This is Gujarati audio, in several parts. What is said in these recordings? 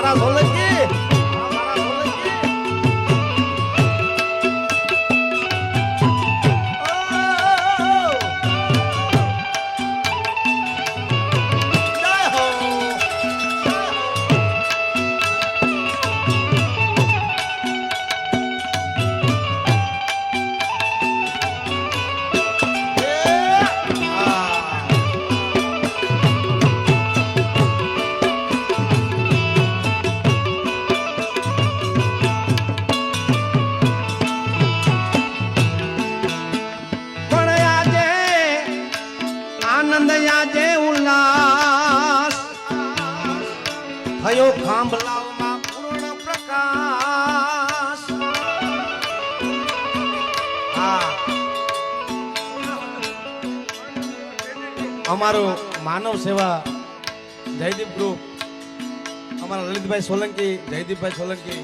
મારા સોલંકી થયો ખાંભલાવમાં પૂર્ણ પ્રકાશ. અમારું માનવ સેવા જયદીપ ગ્રુપ, અમારા લલિતભાઈ સોલંકી, જયદીપભાઈ સોલંકી,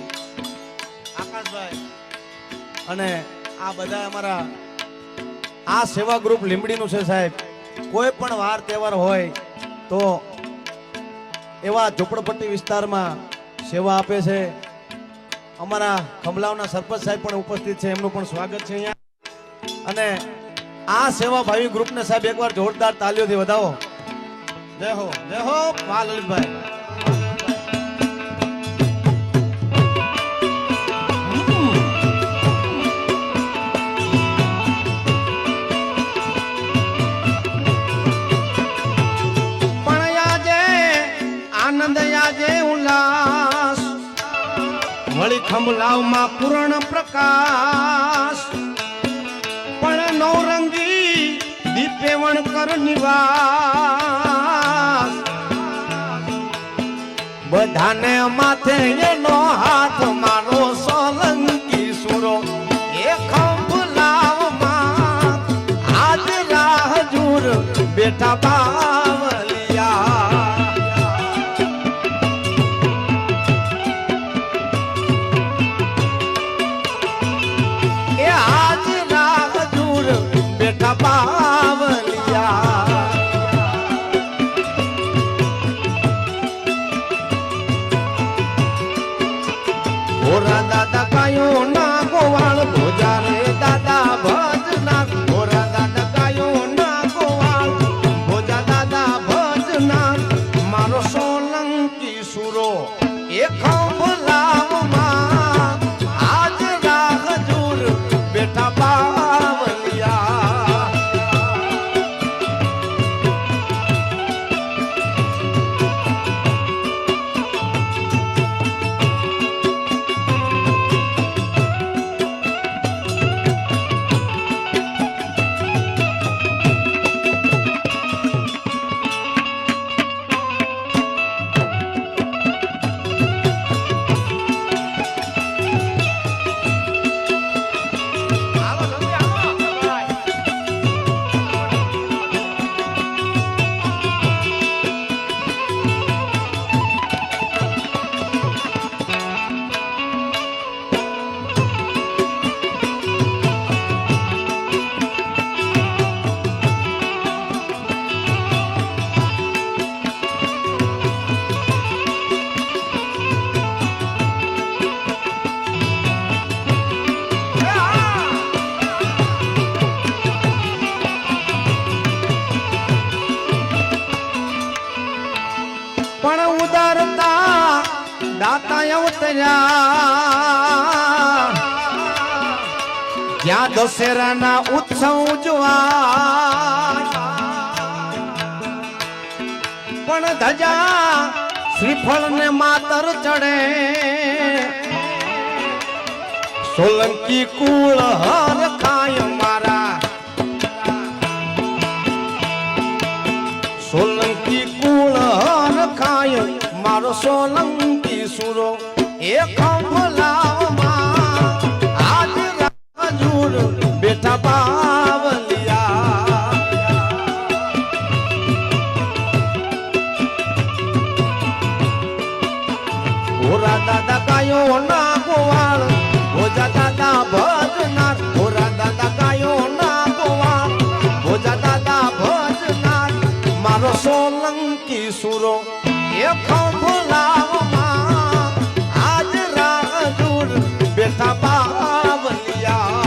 આકાશભાઈ અને આ બધા અમારા આ સેવા ગ્રુપ લીંબડીનું છે સાહેબ. કોઈ પણ વાર તહેવાર હોય તો એવા ઝૂંપડપટ્ટી વિસ્તારમાં સેવા આપે છે. અમારા ખંભલાવના સરપંચ સાહેબ પણ ઉપસ્થિત છે, એમનું પણ સ્વાગત છે અહીંયા. અને આ સેવા ભાવી ગ્રુપને સાહેબ એકવાર જોરદાર તાલીઓથી વધાવો. જય હો, જય હો વાહ લલિતભાઈ. વળી ખંભલાવમાં પૂર્ણ પ્રકાશ, પણ નવરંગી દીપે વણકર નિવાસ. બધાને માથે એનો હાથ મારો સોલંકી સુરો એ ખંભલાવમાં આજ રાહ જુર બેઠા બાવલિયા. ઓરા દાદા કાયો ના ગોવાળ ભોજા રે દાદા ભજના. ઓરા દાદા કાયો ના ગોવાળ ભોજા દાદા ભજના. મારો સોલંકી સુરો એ ખંભલાવમાં આજ રાહ જુર બેઠા બાવલિયા. પણ ઉદારતા દાતા અવતર્યા, જ્યાં દશેરાના ઉત્સવ ઉજવાય. પણ ધજા શ્રીફળ ને માતર ચડે, સોલંકી કુળ હર ખાય મારા. સોલંકી કુળ હર ખાય મારો સોલંકી સુરો એ ખંભલાવમાં આજ રાહ જુર બેઠા બાવલિયા. ઓરા દાદા કાયો ના ગોવાળ ભોજા દાદા ભજનાર. ઓરા દાદા કાયો ના ગોવાળ ભોજા દાદા ભજનાર. મારો સોલંકી સુરો એ ખંભલાવમાં બેઠા બાવલિયા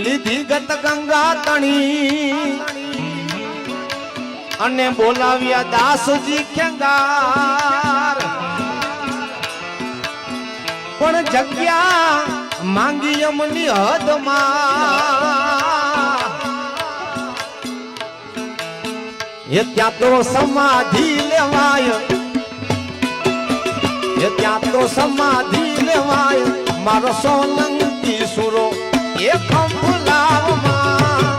લીધી ગત ગંગા તણી અને બોલાવ્યા દાસજી ખેંગાર પણ જગ્યા માંગી અમની હદમાં એ ત્યાં તો સમાધિ લેવાય એ ત્યાં તો સમાધિ લેવાય મારો સોલંકી સુરો એ ખંભલાવમાં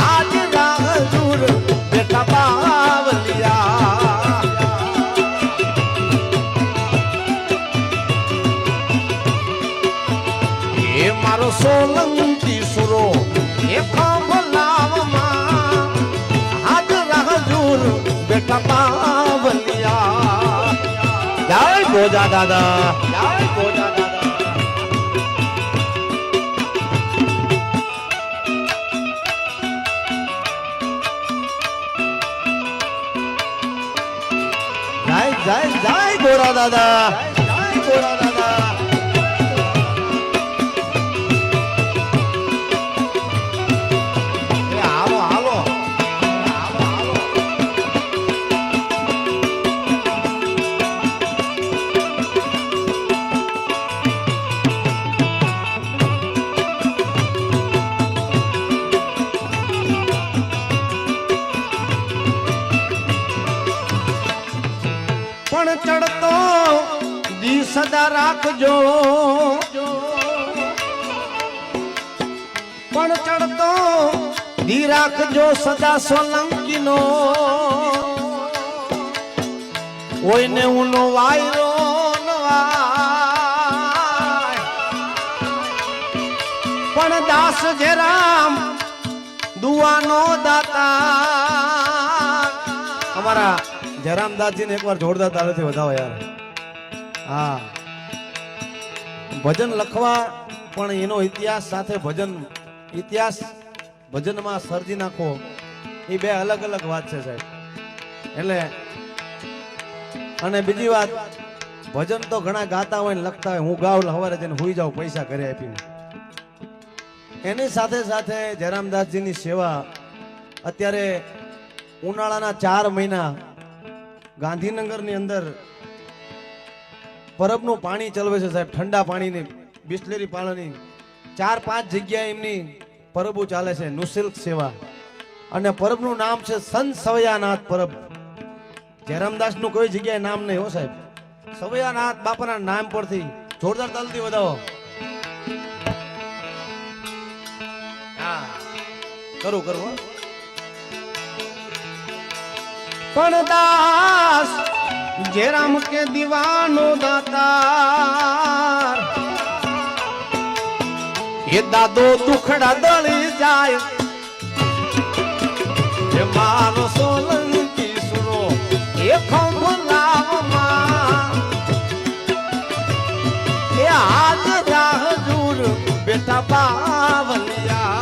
આજ રાજુર બેઠા બાવલિયા એ મારો સોલંકી સુરો એ ખંભલાવમાં આજ રાજુર બેઠા બાવલિયા જય ભોજા દાદા જય ભોજા દાદા જય જય ગોરા દાદા જય ગોરા દાદા હાલો હાલો પણ ચડતો દી સદા રાખજો પણ ચડતો દી રાખજો સદા સોલંકીનો કોઈને ઊનો વાયરો પણ દાસ જેરામ દુવાનો દાતા અમારા જયરામદાસજી ને એકવાર જોરદાર તાળીથી વધાવો યાર હા ભજન લખવા પણ એનો ઇતિહાસ સાથે ઇતિહાસ ભજનમાં સર્જી નાખો એ બે અલગ અલગ વાત છે સાહેબ એટલે અને બીજી વાત ભજન તો ઘણા ગાતા હોય ને લખતા હોય હું ગાવ હવારે જઈને હુઈ જાઉં પૈસા ઘરે આપીને એની સાથે સાથે જયરામદાસજીની સેવા અત્યારે ઉનાળાના 4 મહિના ગાંધીનગરની અંદર પરબનું પાણી ચલવે છે સાહેબ ઠંડા પાણીની બિસ્લેરી પાણીની 4-5 જગ્યાએ એમની પરબો ચાલે છે નિશુલ્ક સેવા અને પરબનું નામ છે સંત સવૈયાનાથ પરબ જયરામદાસનું કોઈ જગ્યાએ નામ નહીં હો સાહેબ સવૈયાનાથ બાપાના નામ પરથી જોરદાર તાલથી વધાવો હા કરું પણ દાસ જેરામ કે દીવાનો દાતાર એ દાદો દુખડા દળી જાય એ મારો સોલંકી સુરો એ ખંભલાવમાં એ આજ રાજુર બેઠા બાવલિયા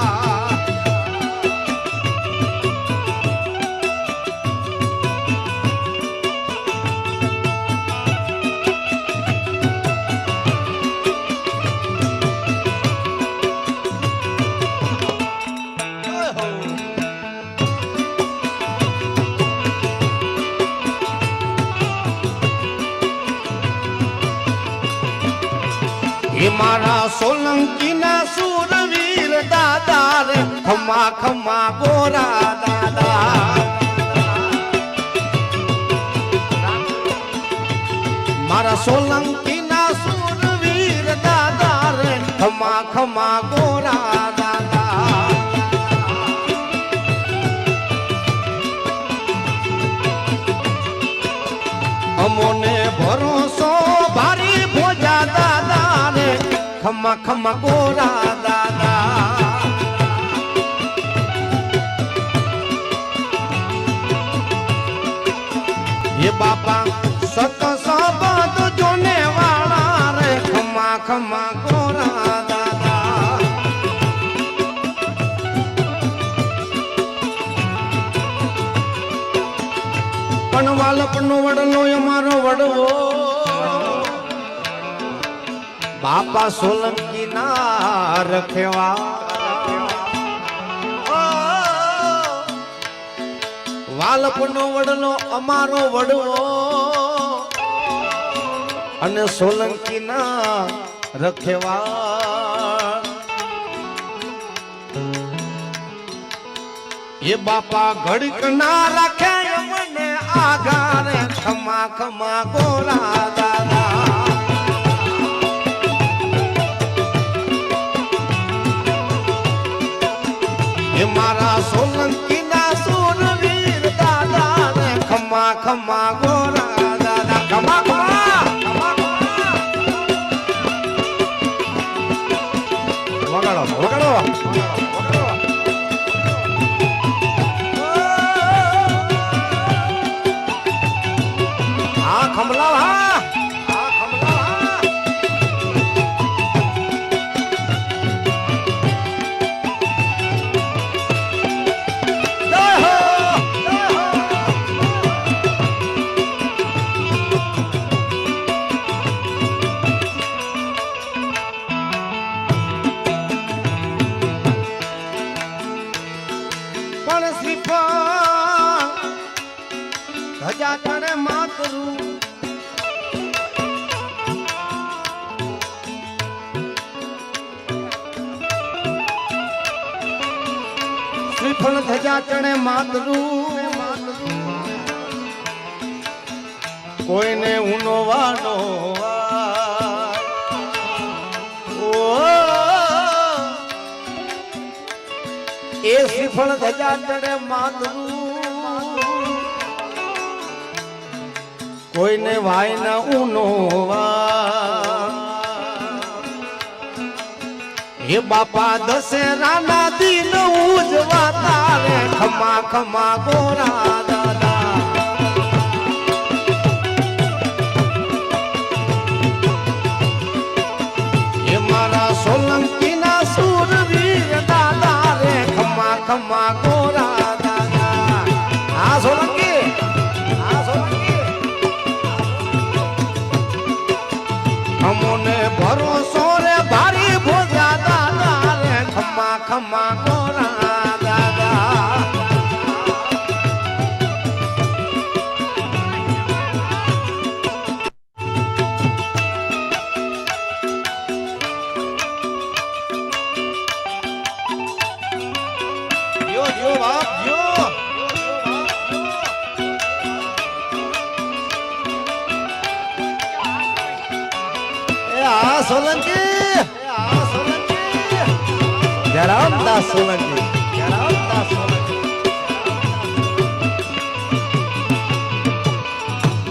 મારા સોલંકી ના સુરવીર દાદા રે ખમા ખમા ગોરા દાદા મારા સોલંકી ના સુરવીર દાદા રે ખમા ખમા ગોરા ખમા ખમા ગોરા દાદા ये बापा सत सबद जोने वाला रे खमा खमा गोरा दादा पण वालपनो वडलो અમારો વડવો બાપા સોલંકી ના રખેવા વાલપનો વડલો અમારો વડવો અને સોલંકી ના રખેવા એ બાપા ઘડીક ના રાખે મને આઘારે ખમા ખમા ગોરા દાદા એ મારા સોલંકી ના સુરવીર દાદા ને ખમા ખમા ગોરા દાદા ખમા ખમા વગાડો વગાડો હા ખમલા હા ધજા ચડે માતરું શ્રીફળ ધજા ચડે માતરું કોઈને ઉનોવાનો એ શ્રીફળ ધજા ચડે માતરું કોઈને વાય ના ઉનોવા હે બાપા દશેરા ના દિન ઉજવાતા રે ખમા ખમા ગોરા દાદા હે મારા સોલંકી ના સુરવીર દાદા રે ખમા ખમા ગોરા દાદા આ સોલંકી અમોને ભરોસો રે ભારી ભોજા દાદા રે ખમા ખમા ગોરા દાદા જો જો બાપ જો સોલંકી જયરામદાસ સોલંકી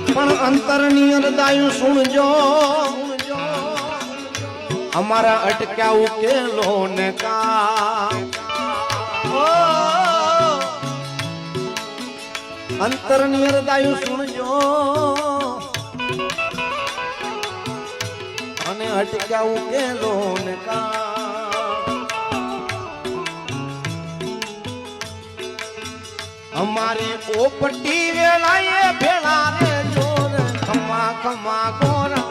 પણ અંતરની અરદાયું સુણજો અમારા અટક્યા ઉકેલો ને કા અંતરની અરદાયું સુણજો અને અટક્યા ઉકેલો ને કા અમારી પોપટી વેળાએ ભેળા રે જોર ખમા ખમા ગોરા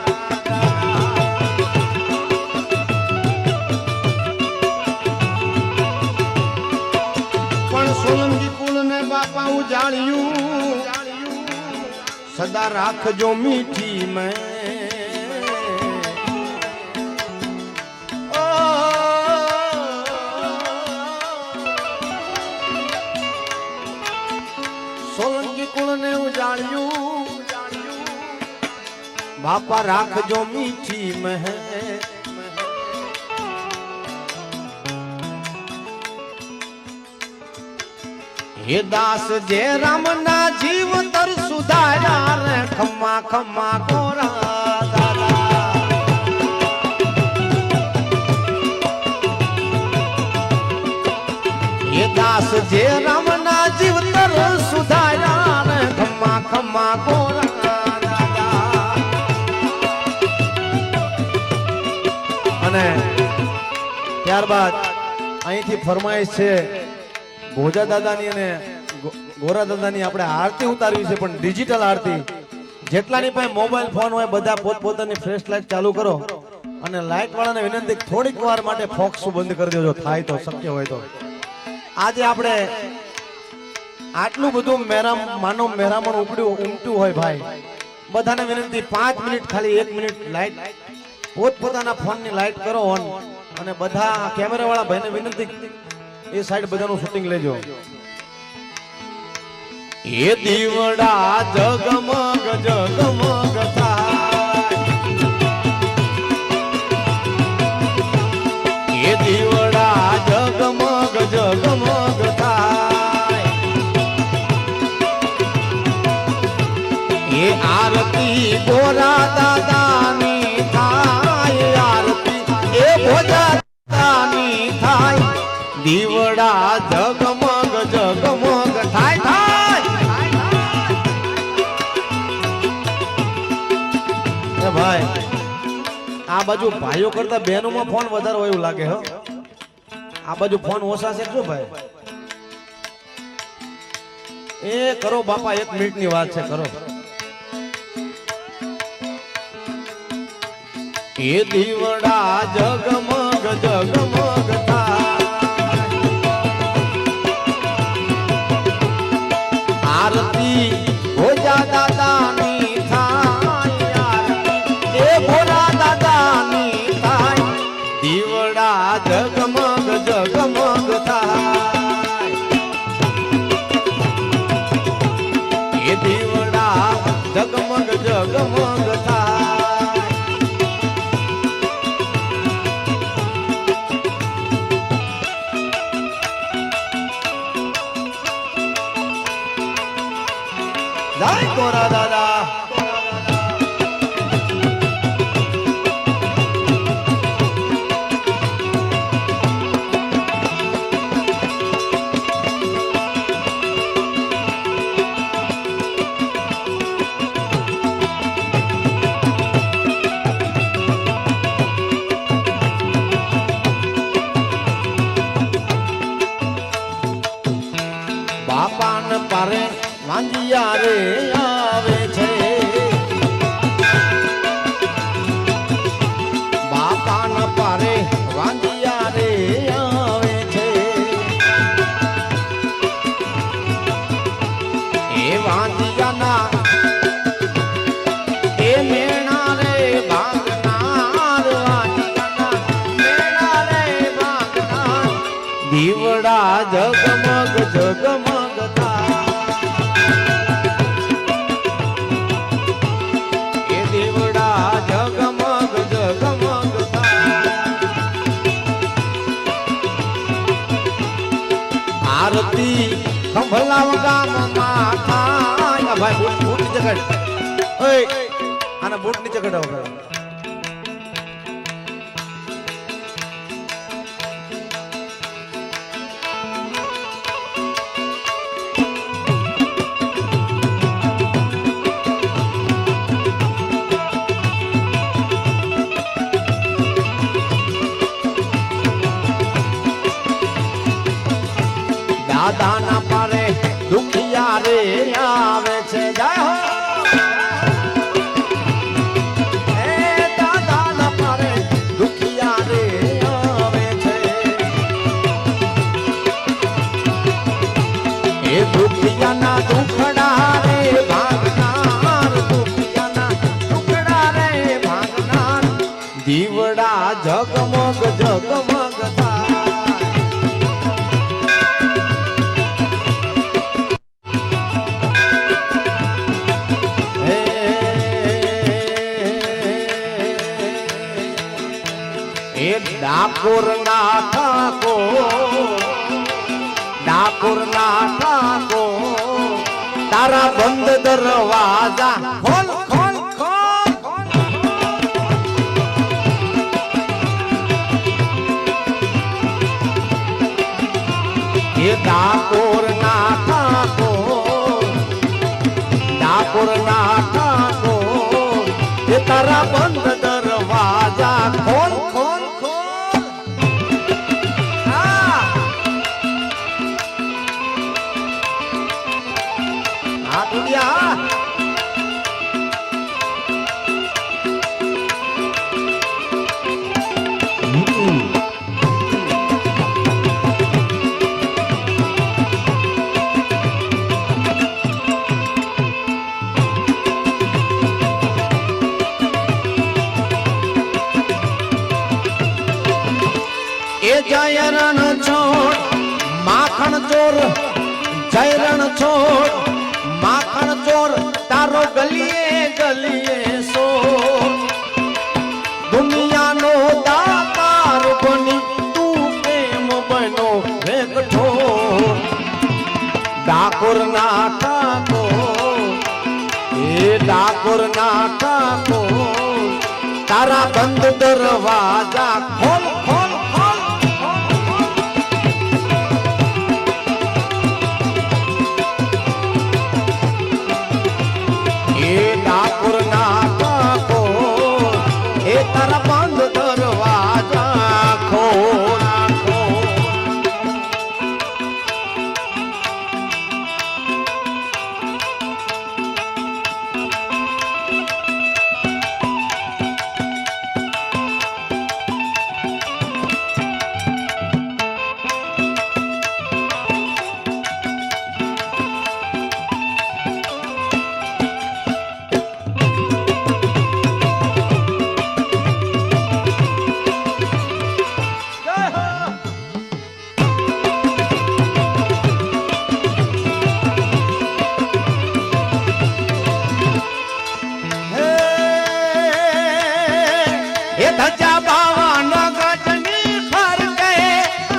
પણ સોલંકી કુળ ને બાપા ઉજાળ્યું સદા રાખજો મીઠી મેં સોલંકી કુળ ને ઉજાળ્યું બાપા રાખજો મીઠી મહ હે દાસ જે રામ ના જીવ તર સુધાર્યા રે ખમા ખમા ગોરા દાદા અને ત્યારબાદ અહીંથી ફરમાઈશ છે ભોજા દાદાની અને ગોરા દાદાની આપણે આરતી ઉતારવી છે, પણ ડિજિટલ આરતી. જેટલાની પાસે મોબાઈલ ફોન હોય બધા પોતપોતાની ફ્લેશ લાઇટ ચાલુ કરો અને લાઇટ વાળાને વિનંતી થોડીક વાર માટે ફોક્સ બંધ કરી દેજો, થાય તો શક્ય હોય તો. આજે આપણે આટલું બધું માનવ મહેરામણ ઉમટ્યું હોય ભાઈ, બધાને વિનંતી 5 મિનિટ ખાલી 1 મિનિટ લાઇટ પોતપોતાના ફોનની લાઇટ કરો ઓન, અને બધા કેમેરા વાળા ભાઈને વિનંતી એ સાઈડ બધાનું શૂટિંગ લેજો. એ દીવડા જગમગ જગમગ થાય, એ દીવડા જગમગ જગમગ થાય, એ આરતી ગોરા દાદાની થાય, આરતી એ ભોજા દાદાની થાય, દીવડા જગમગ જગમગ થાય થાય. ભાઈ આ બાજુ ભાઈઓ કરતા બહેનોમાં ફોન વધારે હોય એવું લાગે હો, આ બાજુ ફોન ઓછા છે શું ભાઈ? એ કરો બાપા, 1 મિનિટની વાત છે, કરો. એ દીવડા જગમગ જગમગ થાય, આરતી ભોજા દાદાની થાય, આરતી એ ભોલા દાદાની થાય, દીવડા જગમગ જગમગ થાય, એ દીવડા જગમગ જગમગ થાય. જય ગોરા દાદા. બાપાને પારે વાંજિયા રે આવે છે, બાપાના પારે વાંજિયા રે આવે છે, એ વાંજિયાના એ મેણા રે ભાગનાર, વાંજિયાના મેણા રે ભાગનાર, દીવડા જગમગ જગમગ થાય, એ દીવડા જગમગ જગમગ થાય, આરતી ખંભલાવ ગામમાં થાય. ભાઈ બૂટ નીચે કાઢ, ઓય આના બૂટ નીચે કાઢો. દાદાના પારે દુખિયા રે આવે છે, જય હો. એ દાદાના પારે દુખિયા રે આવે છે, એ દુખિયાના દુખડા રે ભાગનાર, દુખિયાના દુખડા રે ભાગનાર, દીવડા જગમગ જગમગ થાય. ડાકોર ના ઠાકો તારા બંધ દરવાજા ખોલ ખોલ ખોલ, એ ડાકોર ના ઠાકો એ તારા બંધ દરવાજા ખોલ ખોલ ખોલ. જય રણ છોડ માખણ ચોર જય રણ છોડ માખણ ચોર તારો ગલીએ ગલીએ સો દુનિયાનો દાતાર બની તું કેમ બનો રે કઠોર ડાકોર ના ટાકો એ ડાકોર ના ટાકો તારા બંધ દરવાજા ખોલ ખોલ ખોલ એ ડાકોર ના ટાકો એ તારા બંધ દરવાજા ખોલ ધજા બાવન ગજની ફરકે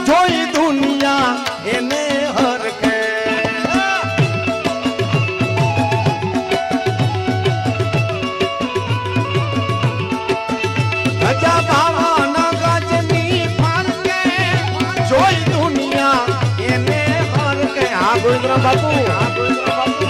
જોઈ દુનિયા એને હરકે ધજા બાવન ગજની ફરકે જોઈ દુનિયા એને હરકે આ ગોવિંદરામ બાપુ આ ગોવિંદરામ બાપુ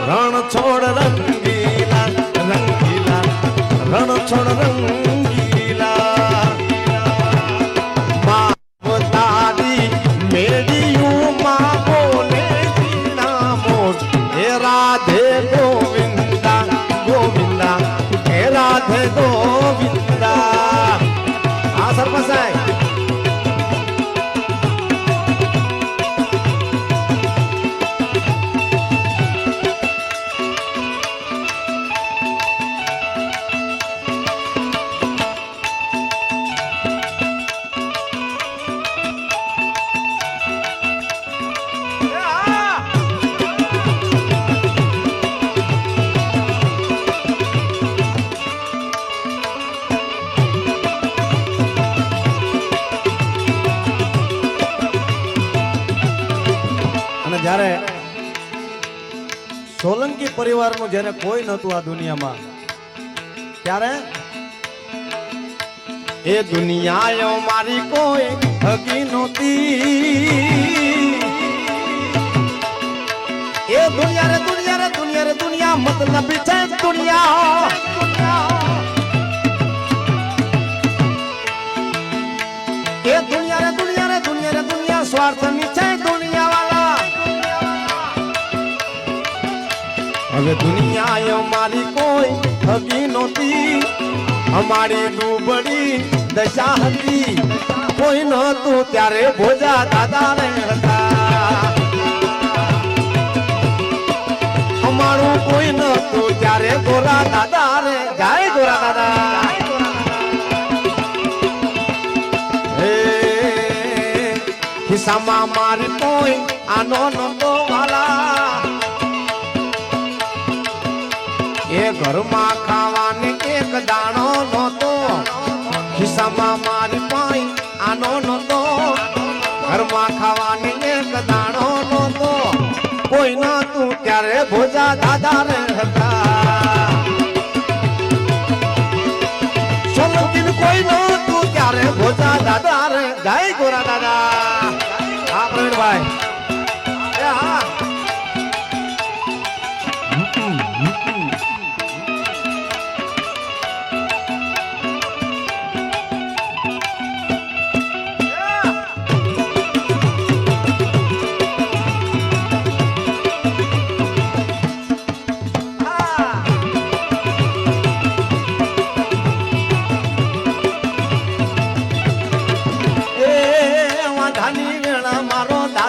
રણ છોડ રંગીલા રંગીલા રણ છોડ રંગીલા માવતારી મેડિયું માં બોલે જીણા મોટ હે રાધે ગોવિંદા ગોવિંદા હે રાધે ગોવિંદા આ સરપંચ સાહેબ જ્યારે સોલંકી પરિવારનું જેને કોઈ નહોતું આ દુનિયામાં ત્યારે એ દુનિયા મારી કોઈ હગી નહોતી એ દુનિયા રે દુનિયા રે દુનિયા રે દુનિયા મતલબ છે દુનિયા એ દુનિયા રે દુનિયા રે દુનિયા રે દુનિયા સ્વાર્થની છે દુનિયા વાળા હવે દુનિયા મારી કોઈ હગી નહોતી અમારી ડૂબડી દશા હતી કોઈ નહોતું ત્યારે ભોજા દાદા રે હતા અમારું કોઈ નહોતું ત્યારે ગોરા દાદા રે જાય ગોરા દાદા ખિસ્સામાં મારી કોઈ આનો નતો વાલા એ ઘરમાં ખાવાની એક દાણો નહોતો ખિસ્સામાં મારી પાઈ આનો નહોતો ઘરમાં ખાવાની એક દાણો નહોતો કોઈ નહોતું ત્યારે ભોજા દાદા રે હતા સોલંકી કોઈ નહોતું ત્યારે ભોજા દાદા રે ગાય ગોરા દાદા હા પ્રવીણભાઈ હા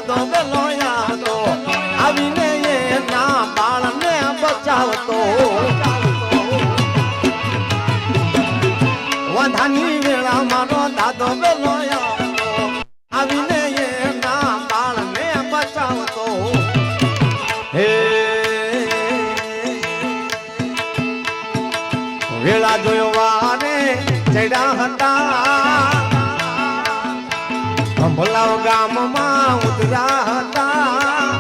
દાદો અંભલાવ ગામમાં ઉતર્યા હતા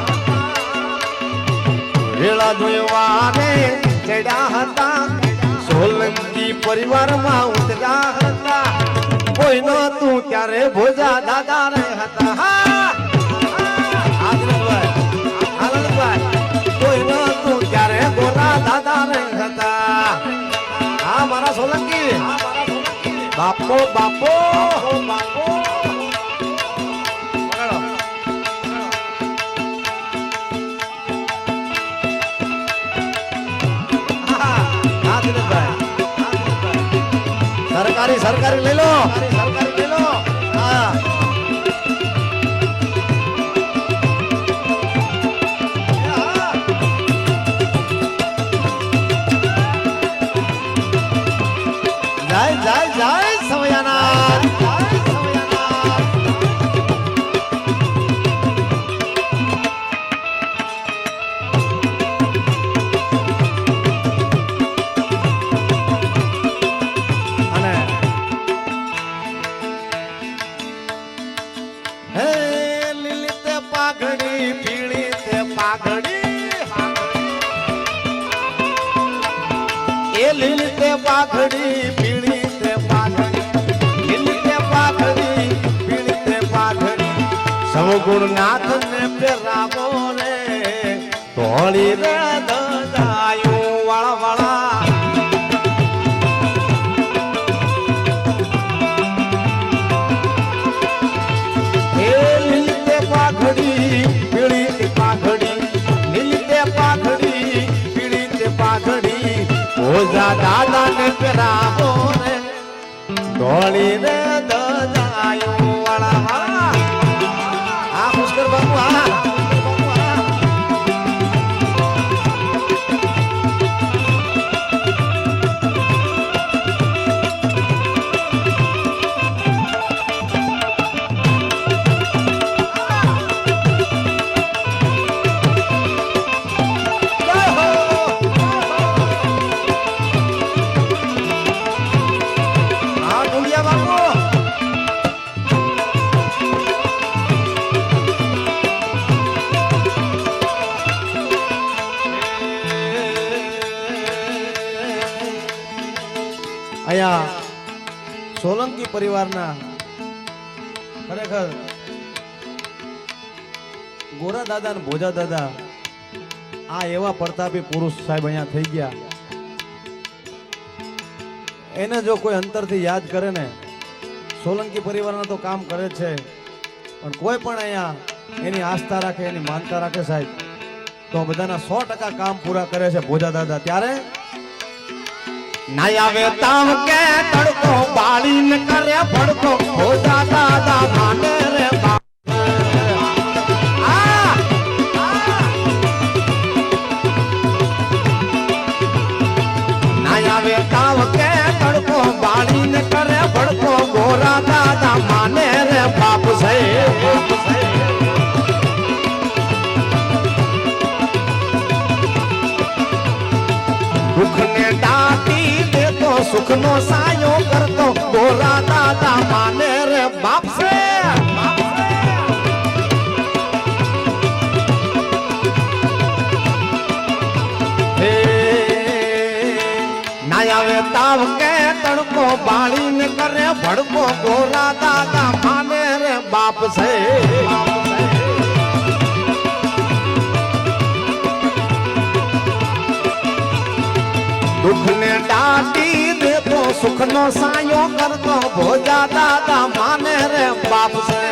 વેળા જોવા રે ચડ્યા હતા સોલંકી પરિવારમાં ઉતર્યા હતા કોઈ નતું ત્યારે ભોજા દાદા રે હતા કોઈ નતું ત્યારે ગોરા દાદા રે હતા હા મારા સોલંકી બાપો બાપો બાપો સરકારી લઈ લો સરકારી લઈ લો હા જાય જાય જાય સવયાના લીલી તે પાઘડી પીળી તે પાઘડી લીલી તે પાઘડી પીળી તે પાઘડી સવગુણ નાથ ને પેરાવો રે ધોળી રે દજાયું વાળા વાળા એ લીલી તે પાઘડી પીળી તે પાઘડી લીલી તે પાઘડી પીળી તે પાઘડી ઓજા દાદા ને પેરાવો રે ધોળી રે દજાયું વાળા વાળા આ પુષ્કર બાપુ આ અહીંયા સોલંકી પરિવારના ખરેખર ગોરા દાદા અને ભોજા દાદા આ એવા પ્રતાપી પુરુષ સાહેબ અહીંયા થઈ ગયા એને જો કોઈ અંતરથી યાદ કરે ને સોલંકી પરિવારના તો કામ કરે છે પણ કોઈ પણ અહીંયા એની આસ્થા રાખે એની માનતા રાખે સાહેબ તો બધાના 100% કામ પૂરા કરે છે ભોજા દાદા ત્યારે ના આવે તાવ કે તડકો બાળીને કરે ભડકો ભોજા દાદા માને રે ના આવે તાવ કે તડકો બાળીને કરે ભડકો ગોરા દાદા માને રે બાપ છે દુઃખ ને દાટી દેતો સુખ નો સાયો કરતો ગોરા દાદા માને રે બાપ છે ના આવે તાવ કે તડકો બાળીને કરે ભડકો ગોરા દાદા માને રે બાપ છે દુઃખ ને દાટી દેતો સુખ નો સાયો કરતો ભોજા દાદા માને રે બાપ છે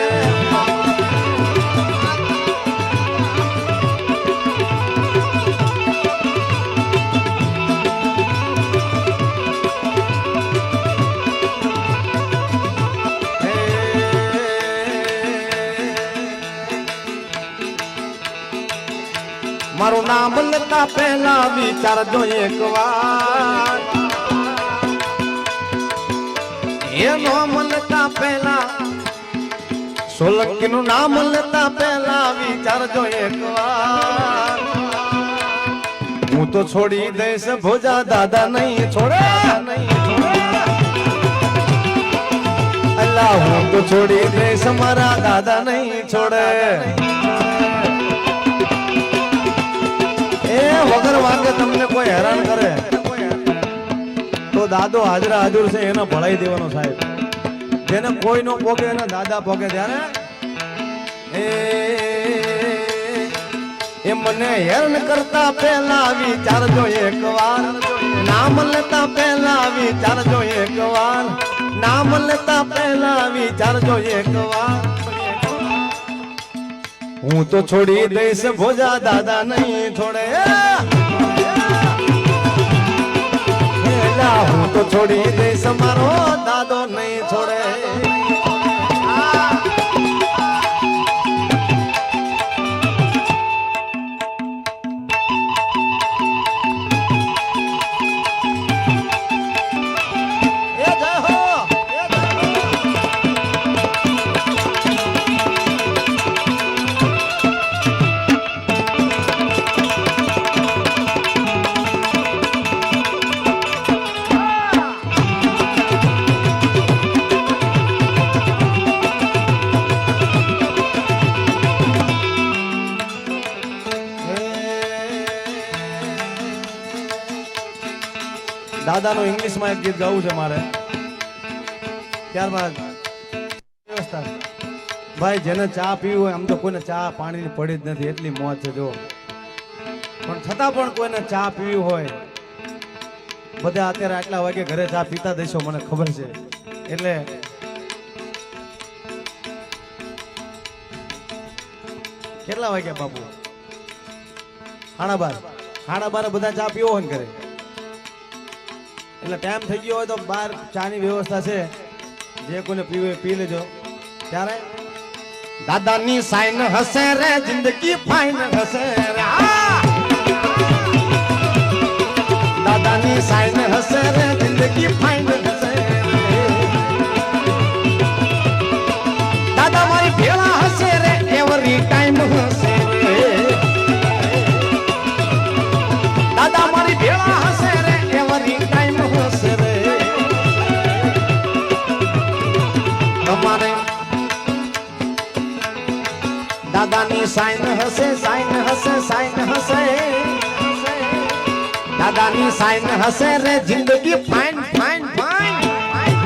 મારું નામ લેતા પહેલા વિચારજો એક વાર એ નામ લેતા પહેલા સોલંકી નું નામ લેતા પહેલા વિચારજો એક વાર હું તો છોડી દઈશ ભોજા દાદા નહીં છોડે નહીં એલા હું તો છોડી દઈશ મારા દાદા નહીં છોડે એ વગર વાગે તમને કોઈ હેરાન કરે તો દાદો હાજરા હાજર છે એને ભળાઈ દેવાનો સાહેબ જેને કોઈ નો પોગે એના દાદા પોગે ત્યારે એ મને હેરાન કરતા પહેલા વિચારજો એકવાર નામ લેતા પહેલા વિચારજો એકવાર નામ લેતા પહેલા વિચારજો એકવાર હું તો છોડી દઈશ ભોજા દાદા નહીં છોડે હું તો છોડી દઈશ મારો દાદો નહીં છોડે દાદાનું ઇંગ્લિશમાં એક ગીત ગાવું છે મારે ત્યારબાદ વ્યવસ્થા ભાઈ જેને ચા પીવી હોય આમ તો કોઈને ચા પાણીની પડી જ નથી એટલી મોજ છે જો પણ છતાં પણ કોઈને ચા પીવી હોય બધા અત્યારે આટલા વાગે ઘરે ચા પીતા દેશો મને ખબર છે એટલે કેટલા વાગ્યા બાપુ 12:30 બધા ચા પીવો હોય ને ઘરે એટલે ટાઈમ થઈ ગયો હોય તો બહાર ચાની વ્યવસ્થા છે જે કોઈને પીવે પી લેજો ત્યારે દાદાની સાઈન હસે રે જિંદગી ફાઈન હસે રે દાદાની સાઈન હસે રે જિંદગી ફાઈન હસે દાદા મારી ભેળા હસે રે એવરી ટાઈમ હસે રે દાદા મારી ભેળા હસે રે એવરી ટાઈમ હસે રે તમારે દાદાની સાઈન હસે સાઈન હસે દાદાની સાઈન હસે રે જિંદગી ફાઈન ફાઈન ફાઈન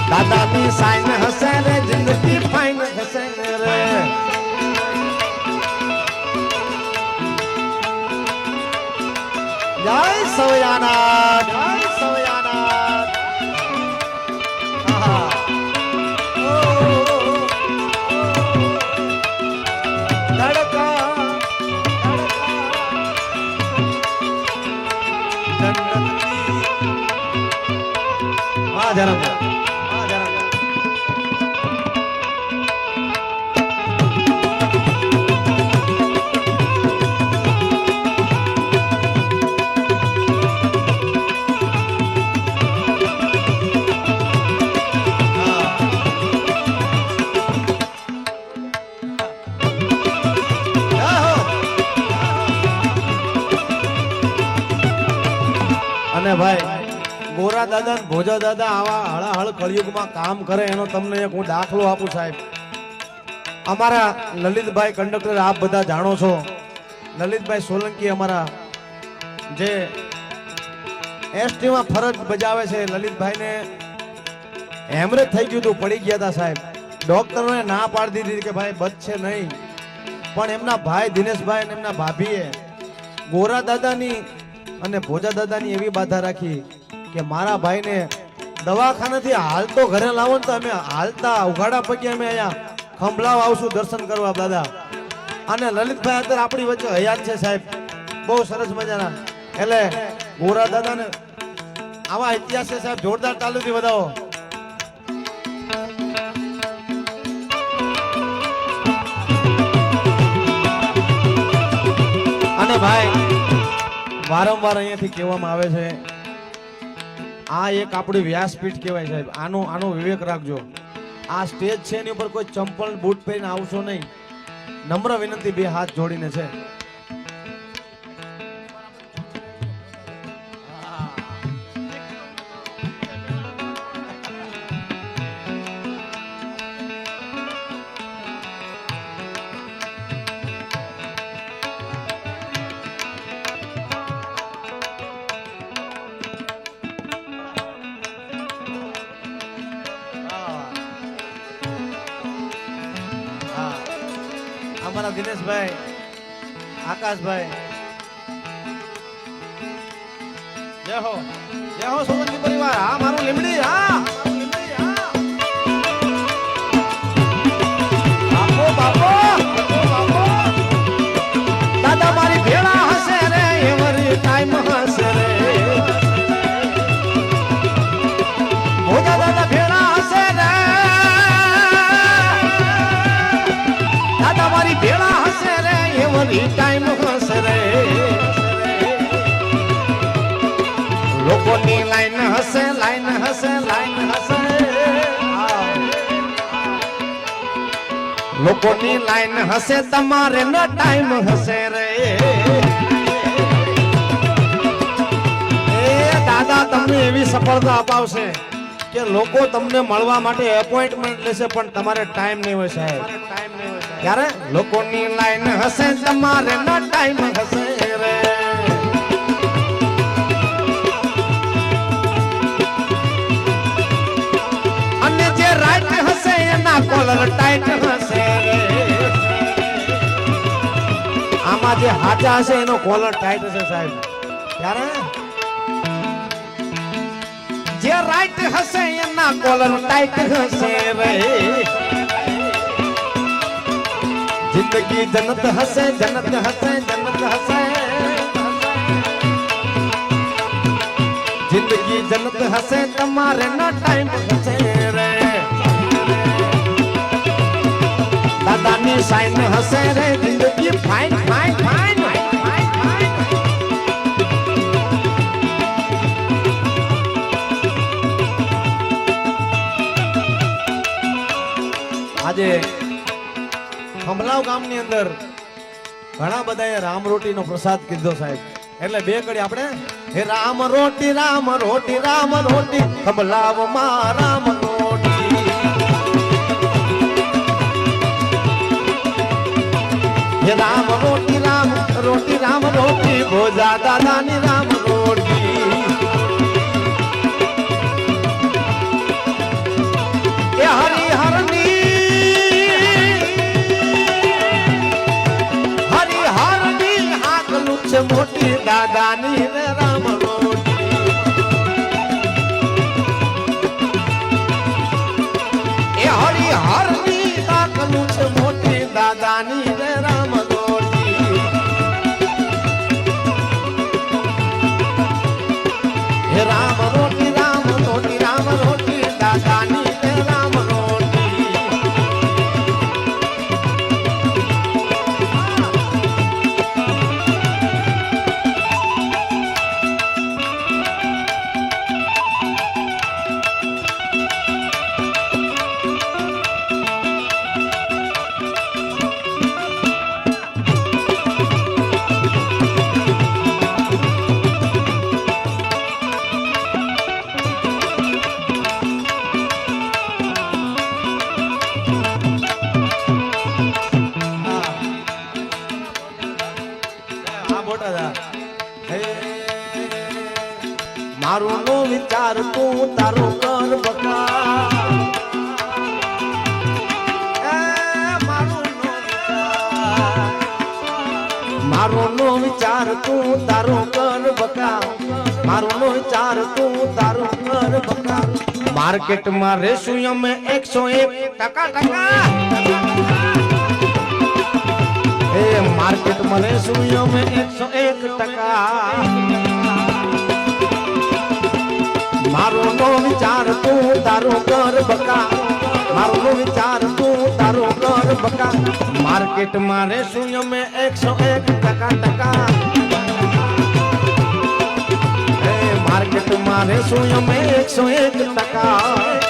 દાદાની સાઈન હસે રે જિંદગી ફાઈન હસે રે જય સવયાનાથ જય સવયાનાથ જરા અને ભાઈ ગોરા દાદા ને ભોજા દાદા આવા હળાહળ કળિયુગમાં કામ કરે એનો તમને એક હું દાખલો આપું સાહેબ અમારા લલિતભાઈ કંડક્ટર આપ બધા જાણો છો લલિતભાઈ સોલંકી અમારા જે એસટીમાં ફરજ બજાવે છે લલિતભાઈને હેમરેજ થઈ ગયું હતું પડી ગયા હતા સાહેબ ડોક્ટરોએ ના પાડી દીધી કે ભાઈ બચશે નહીં પણ એમના ભાઈ દિનેશભાઈ અને એમના ભાભીએ ગોરા દાદાની અને ભોજા દાદાની એવી બાધા રાખી કે મારા ભાઈને દવાખાનેથી હાલતો ઘરે લાવો ને તો અમે હાલતા ઉઘાડા પગે અમે અહીંયા ખંભલાવ આવશું દર્શન કરવા દાદા અને લલિતભાઈ અત્યારે આપણી વચ્ચે હયાત છે સાહેબ બહુ સરસ મજાના એટલે ગોરા દાદાને આવા ઇતિહાસ છે સાહેબ જોરદાર તાલુથી વધાવો અને ભાઈ વારંવાર અહીંયાથી કહેવામાં આવે છે આ એક આપણી વ્યાસપીઠ કહેવાય સાહેબ આનો વિવેક રાખજો આ સ્ટેજ છે એની ઉપર કોઈ ચંપલ બૂટ પહેરીને આવશો નહીં નમ્ર વિનંતી બે હાથ જોડીને છે અમારા દિનેશભાઈ, આકાશભાઈ, જય હો સોલંકી પરિવાર. હા મારું લીમડી, હા મારું લીમડી, હા. બાપો બાપો બાપો, દાદા મારી ભેળા હશે રે, એવરી ટાઈમ હશે રે. મોજા દાદા ભેળા હશે રે, દાદા મારી ભેળા હશે રે, એવરી ટાઈમ હશે રે. લોકોની લાઈન હશે, લાઈન હશે, લાઈન હશે. લોકોની લાઈન હશે, તમારે નો ટાઈમ હશે રે. એ દાદા તમને એવી સફળતા અપાવશે કે લોકો તમને મળવા માટે એપોઇન્ટમેન્ટ લેશે, પણ તમારે ટાઈમ નહીં હોય સાહેબ. ત્યારે લોકોની લાઈન હશે, તમારે નો ટાઈમ હશે રે. અને જે રાઈટ હશે એના કોલર ટાઈટ હશે રે. આમાં જે હાચા હશે એનો કોલર ટાઈટ હશે સાહેબ. ત્યારે જે રાઈટ હશે એના કોલર ટાઈટ હશે રે. જિંદગી જન્નત હશે, જન્નત હશે, જન્નત હશે. જિંદગી જન્નત હશે, તમારે નો ટાઈમ હશે રે. દાદાની સાઈન હશે રે, જિંદગી ફાઈન ફાઈન ફાઈન. આજે ખંભલાવ ગામની અંદર ઘણા બધાએ રામ રોટીનો પ્રસાદ કીધો સાહેબ. એટલે બે કડી આપણે હે રામ રોટી, રામ રોટી, રામ રોટી, ખંભલાવ માં રામ રોટી. હે રામ રોટી, રામ રોટી, રામ રોટી, ભોજા દાદાની રામ રોટી. એ હરિહરની મોટી દાદાની રે રામ રોટી. એ હરિહરની કાકલું છે મોટી દાદાની રે રામ રોટી. હે રામ રોટી, રામ રોટી, રામ રોટી, દાદાની રે રામ રોટી. મારું નો વિચાર તું તારો કર બકા. મારો નો વિચાર તું તારો કર બકા. મારો નો વિચાર તું તારો કર બકા. માર્કેટમાં રેશું અમે 101%. એ માર્કેટમાં રેશું અમે 101%. મારો નો વિચાર તું તારો કર બકા. મારો નો વિચાર તું તારો કર બકા. માર્કેટમાં રેશું અમે 101%. એ માર્કેટમાં રેશું અમે 101%.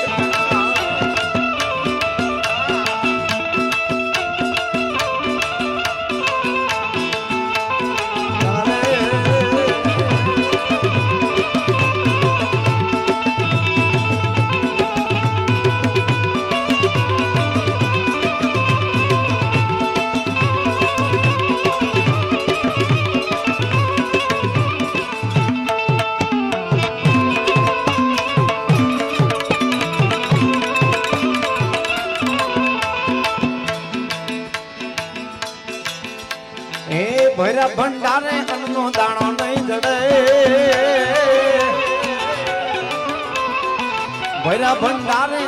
ભૈરા ભંડારે અન્નનો દાણો નહીં જડે ભૈરા ભંડારે